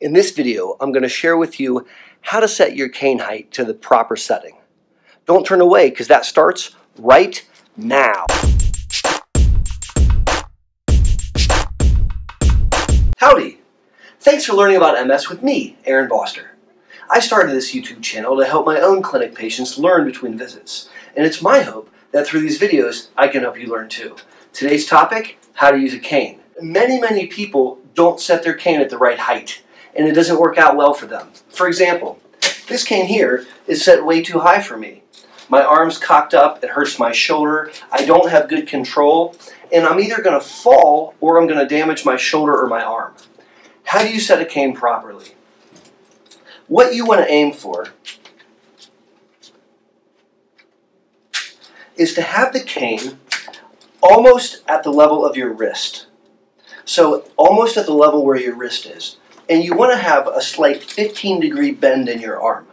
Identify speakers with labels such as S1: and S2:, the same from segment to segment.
S1: In this video, I'm going to share with you how to set your cane height to the proper setting. Don't turn away because that starts right now. Howdy! Thanks for learning about MS with me, Boster. I started this YouTube channel to help my own clinic patients learn between visits, and it's my hope that through these videos I can help you learn too. Today's topic, how to use a cane. Many people don't set their cane at the right height, and it doesn't work out well for them. For example, this cane here is set way too high for me. My arm's cocked up, it hurts my shoulder, I don't have good control, and I'm either going to fall or I'm going to damage my shoulder or my arm. How do you set a cane properly? What you want to aim for is to have the cane almost at the level of your wrist. So almost at the level where your wrist is. And you want to have a slight 15-degree bend in your arm.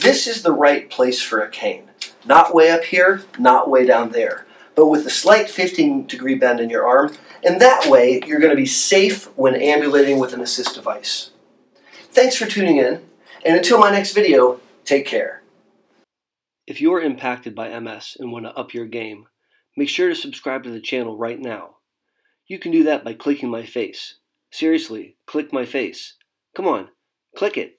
S1: This is the right place for a cane. Not way up here, not way down there, but with a slight 15-degree bend in your arm, and that way you're going to be safe when ambulating with an assist device. Thanks for tuning in, and until my next video, take care. If you are impacted by MS and want to up your game, make sure to subscribe to the channel right now. You can do that by clicking my face. Seriously, click my face. Come on, click it.